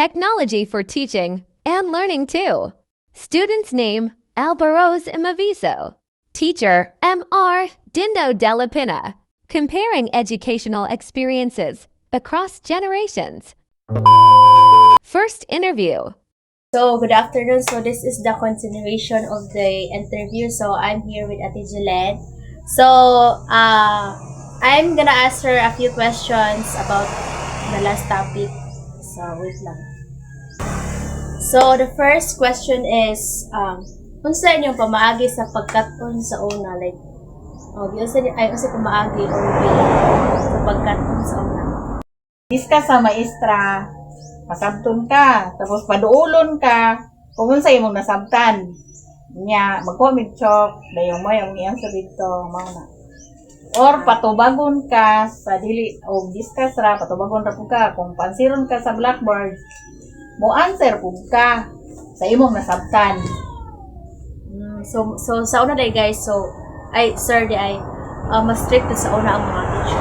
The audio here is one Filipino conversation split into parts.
technology for teaching and learning too. Student's name, Albaroz Imaviso. Teacher, Mr. Dindo Della Pina. Comparing educational experiences across generations. First interview. So, good afternoon. So, this is the continuation of the interview. So, I'm here with Ate Jillian. So, I'm gonna ask her a few questions about the last topic. So, wait lang. So, the first question is, unsa inyong pamaagi sa pagkaton sa una? Like, unsa pamaagi or way sa pagkaton sa una? Iska sa maestra, masabton ka, tapos paduulon ka, kung sa imong nasabtan. Nya, magkomit chok, dayon mo yung iyang sabito, mauna. Or patubagon ka sa dili, o discuss ra, patubagon ra pug ka, kung pansiron ka sa blackboard, mo answer pug ka sa imong nasabtan. So sa una day guys, mas strict sa una ang mga teacher.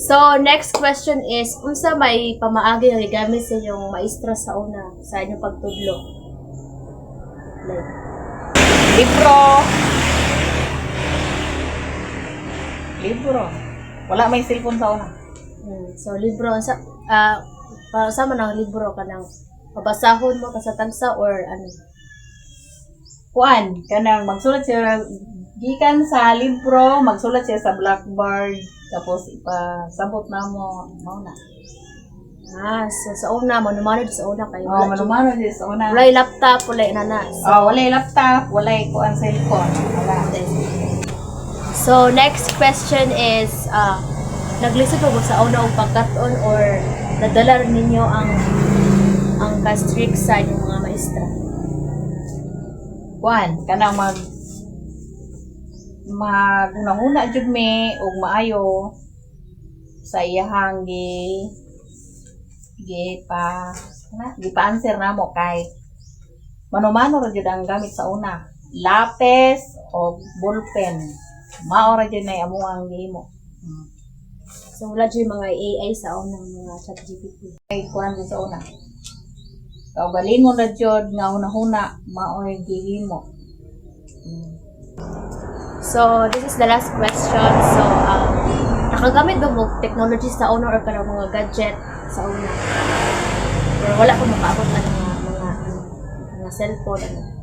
So, next question is, unsa may pamaagi nga gigamit sa inyong maestra sa una, sa inyong pagtudlo? Like, Libro. Wala may cellphone sa una. So, libro, para sa man ang libro ka nang pabasahon mo ka sa tagsa or ano? Kuan, kanang magsulat siya, gikan sa libro, magsulat siya sa blackboard, tapos ipasabot na mo, mauna. So sa una, manumanod sa una kayo. Manumano din sa una. Walay laptop, walay nana. Walay laptop, walay kuan cellphone. Wala. So, next question is, naglisod po ba sa una o pagkaton or nadala rin ninyo ang ka-strict sa inyong mga maestra? Kuan, kanang magunahuna jud me og maayo sa iyahang gipa-answer namo kay manumano ra jud ang gamit sa una, lapis o ballpen. Mao ra jud nay amo ang gihimo. So, wala dyan mga AI sa unang mga ChatGPT. Kay kuan jud sa una. Kaugalingon ra jud nga hunahuna mao ang gihimo. So, this is the last question. So, nakagamit ba mo technology sa una or kanang mga gadget sa una? Or wala ko makaabot na mga cellphone? Ano?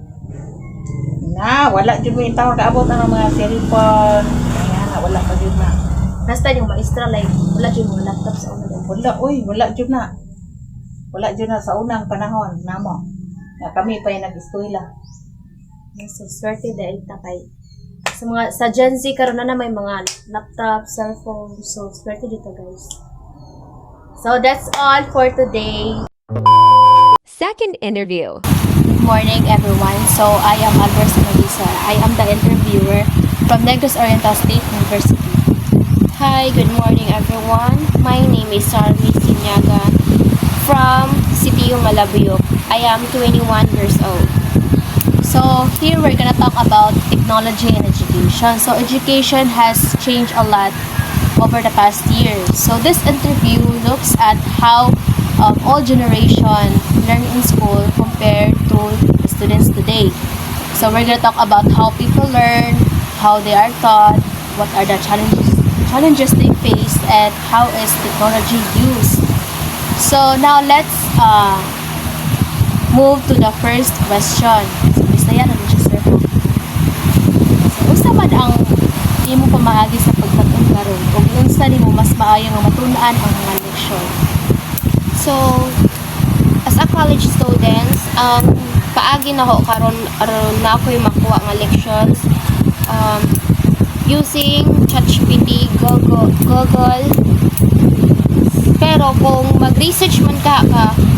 Wala jud mo itaw kaabot ang mga cellphone. Ayan, wala pa jud na. Basta yung maestra, like, wala dyan mga laptop sa una. Wala jud na. Wala jud na sa unang panahon namo. Na kami pa yung nag-eskwela. So, swerte dahil takay. Sa Gen Z, karon na may mga laptop, cellphone. So, swerte dito guys. So, that's all for today. Second interview. Good morning, everyone. So, I am Albaroz Imaviso. I am the interviewer from Negros Oriental State University. Hi, good morning, everyone. My name is Sarmi Sinyaga from CTU Malabuyok. I am 21 years old. So, here we're gonna talk about technology and education. So, education has changed a lot over the past years. So, this interview looks at how all generation learn in school compared to the students today. So, we're gonna talk about how people learn, how they are taught, what are the challenges they face, and how is technology used. So, now let's move to the first question. Bisaya na siya, sir. So, unsa man ang imo pamaagi sa pagkaton karon ug unsa nimo mas maayo nga matun-an ang mga leksyon? So, as a college students, paagi na ko karon aron na ako'y makuha nga lections using ChatGPT, Google. Pero kung mag-research man ka,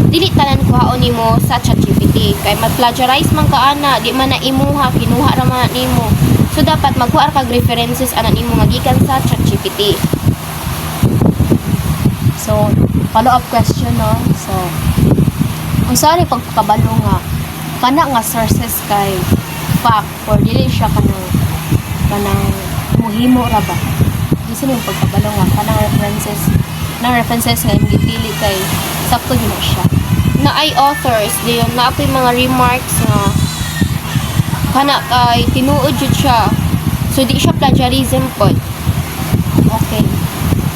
dili tanan kuhaon nimo sa ChatGPT kay mag-plagiarize man ka ana, di man na imuha, kinuha ra man nimo. So dapat magkuha kag references ana nimo magikan sa ChatGPT. So follow up question no. So unsa ni pagkabalo nga kana nga sources kay fact or dili siya kanang muhimo ra ba? Gusto niyo pagkabalo nga kanang references nga imong gipili kay sakto gyud siya. na ay authors diyon na apoy mga remarks nga kana kay tinuod jud siya. So di siya plagiarism pod. Okay.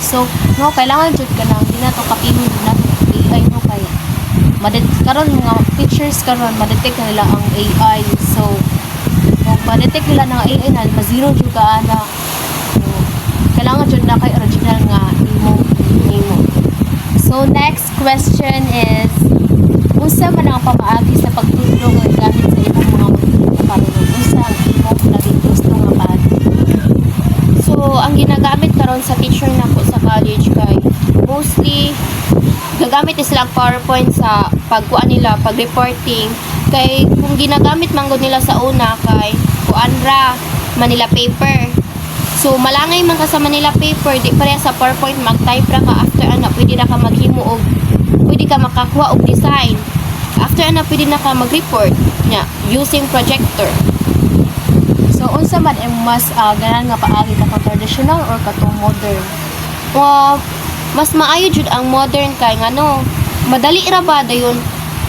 So, no, kailangan jud ka lang. Di na to kapihon na AI no kay karon mga teachers karon ma-detect na nila ang AI. So, kung ma-detect nila ng AI na ma-zero jud ka ana. So, kailangan jud na kay original nga imo. So, next question is unsa man ang pamaagi sa pagtudlo nga gamit sa imong mga karunong? Unsa ang imong naging gusto nga paagi? So ang ginagamit karon sa teacher nako sa college kay mostly gagamit is sila ang PowerPoint sa pagkuan nila, pag-reporting. Kay kung ginagamit manggod nila sa una kay kuan ra Manila paper. So malangay man ka sa Manila paper, di pareha sa PowerPoint mag-type ra ka after ana pwede na ka maghimo og pwede ka makakuha og design. After ana pwede na ka mag-report nya using projector. So, unsa man ang mas ganan nga paagi katong traditional or katong modern? Mas maayo jud ang modern kay ngano madali ra ba dayon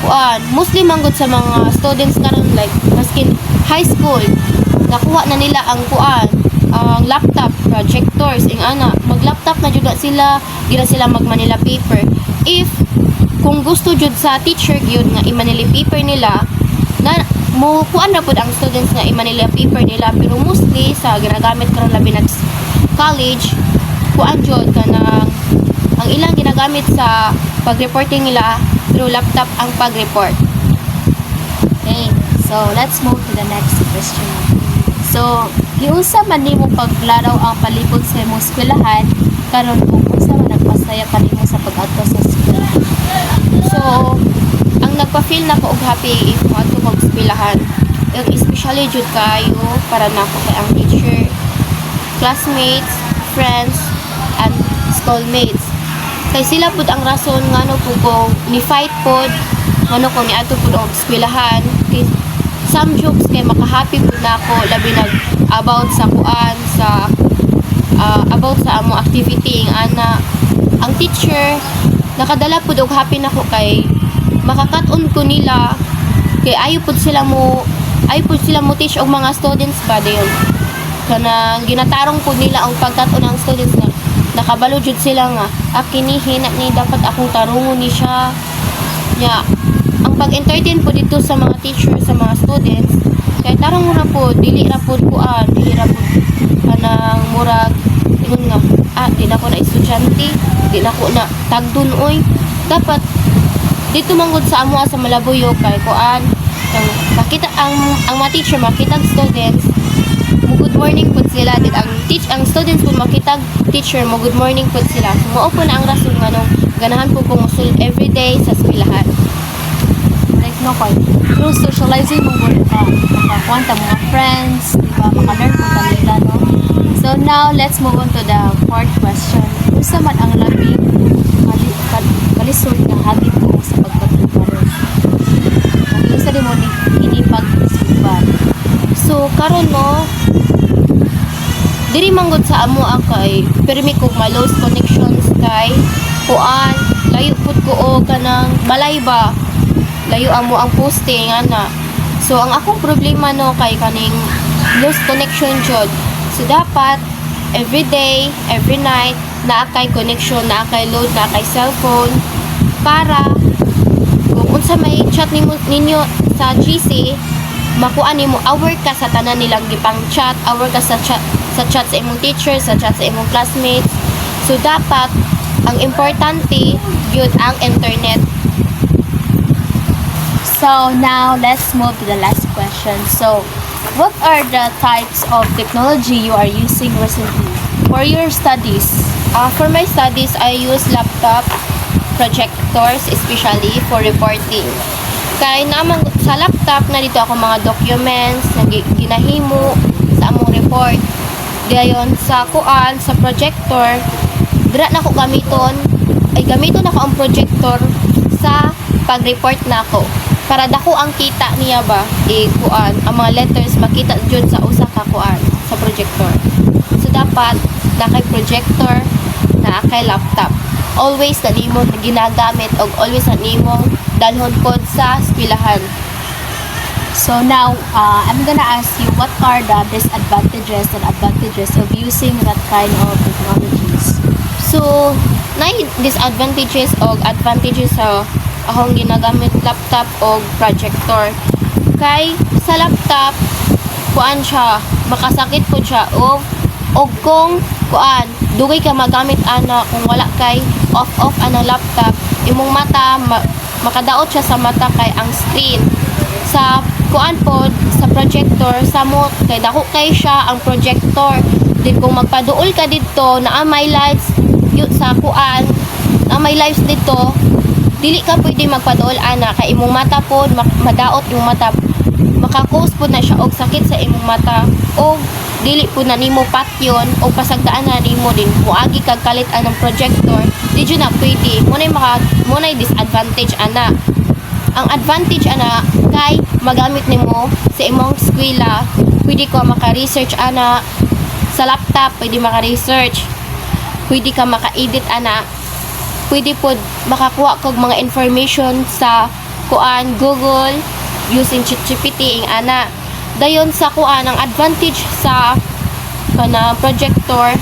kuan mostly manggod sa mga students karon like maskin high school nakuha na nila ang kuan ang laptop projectors ing ana mag-laptop na jud sila di na sila mag Manila paper. If kung gusto jud sa teacher gyud nga i-Manila paper nila na mo kuan ra pud ang students nga i-Manila paper nila pero mostly sa ginagamit karon labi na college kuan jud kanang ang ilang ginagamit sa pag-reporting nila through laptop ang pag-report. Okay. So, let's move to the next question. So, giunsa man nimo paglaraw ang palibot sa imong eskwelahan karon kung unsa man nagpasaya kanimo sa pag-adto sa eskwela? So, ang nagpa-feel na ko og happy if mo ato kog eskwelahan. Especially jud kayo para nako kay ang teacher, classmates, friends, and schoolmates. Kay sila pud ang rason ngano po ko ni fight pod ngano ko ni ato pud og eskwelahan. Kay some jokes kay makahappy pud nako labi nag about sa kuan sa about sa amo activity ing ana ang teacher nakadala pud og happy nako kay makakat-on ko nila kay ayo pud sila mo teach og mga students ba dayon kanang ginatarong pud nila ang pagkat-on ng students nga nakabalo jud sila nga kini hina ni dapat akong tarungon ni siya nya ang pag-entertain po dito sa mga teacher sa mga students kay tarong ra po dili ra po kanang murag ingon nga di na ko na estudyante di na ko na tagdun oy dapat dito manggod sa amo sa Malabuyo kay kuan ang makita ang mga teacher makita ang students mo good morning pud sila dit ang students pud makita teacher mo good morning pud sila so mao po na ang rason nganong ganahan po kong usul everyday sa eskwelahan. Like no kay through socializing mo makakuan ta mga friends, di ba? Maka-learn po kanila, no? So now let's move on to the fourth question. Unsa man ang labing kalisod nga hagit mo sa pagpatutunan? Kung unsa di mo ini pag-isugban? So karon no diri manggod sa amo kay permi kog ma-lost connections kay kuan layo pud ko o kanang balay ba layo amo ang posting ana. So ang akong problema no kay kaning lost connection jud. So dapat every day, every night naa kay connection, naa kay load, naa kay cellphone para kung unsa may chat ninyo sa GC makuha nimo aware ka sa tanan nilang gipang chat, aware ka sa chat sa imong teacher, sa chat sa imong classmates. So dapat ang importante gyud ang internet. So now let's move to the last question. So what are the types of technology you are using recently for your studies? For my studies, I use laptop, projectors, especially for reporting. Kaya naman sa laptop na dito ako mga documents na ginahimo sa among report. Gayon sa kuan sa projector, dira na ko gamiton ako ang projector sa pag-report nako. Para dako ang kita niya ba kuan ang mga letters makita jud sa usa ka kuan sa projector. So dapat na kay projector na kay laptop always na nimo ginagamit og always na nimo dalhon pod sa eskwelahan. So now, I'm gonna ask you what are the disadvantages and advantages of using that kind of technologies? So, nay disadvantages o advantages sa akong ginagamit laptop o projector. Kay sa laptop, kuan siya, makasakit po siya o kung kuan, dugay ka magamit ana kung wala kay off ana laptop, imong mata makadaot siya sa mata kay ang screen. Sa kuan pod sa projector samot kay dako kay siya ang projector. Din kung magpaduol ka dito na may lights sa kuan, na may lights dito, dili ka pwede magpaduol ana kay imong mata pod madaot yung mata, makakos pod na siya og sakit sa imong mata o dili po na nimo patyon o pasagdaan na nimo din muagi kag kalit anang projector, di jud na pwede. Munay disadvantage ana. Ang advantage ana kay magamit nimo sa imong eskwela, pwede ka maka-research ana sa laptop, pwede maka-research, pwede ka maka-edit ana, pwede pod makakuha kog mga information sa kuan Google using ChatGPT ing ana. Dayon sa kuan ang advantage sa kana projector,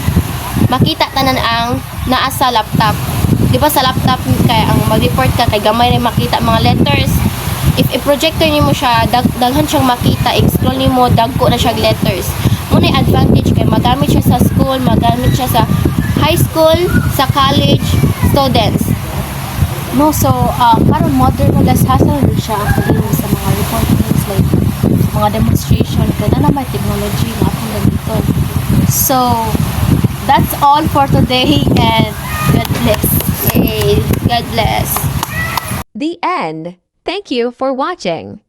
makita tanan ang naa sa laptop. Di ba sa laptop kay ang mag-report ka kay gamay rin makita mga letters. If i-projector nimo siya, daghan siyang makita, i-scroll nimo dagko na siya letters. Muna advantage kay magamit siya sa school, magamit siya sa high school, sa college students. No, so karon modern mo lashasan din siya ang pagdating sa mga recordings like sa mga demonstration kaya na may technology nga atong gamiton. So that's all for today and God bless. Yay! God bless! The end. Thank you for watching.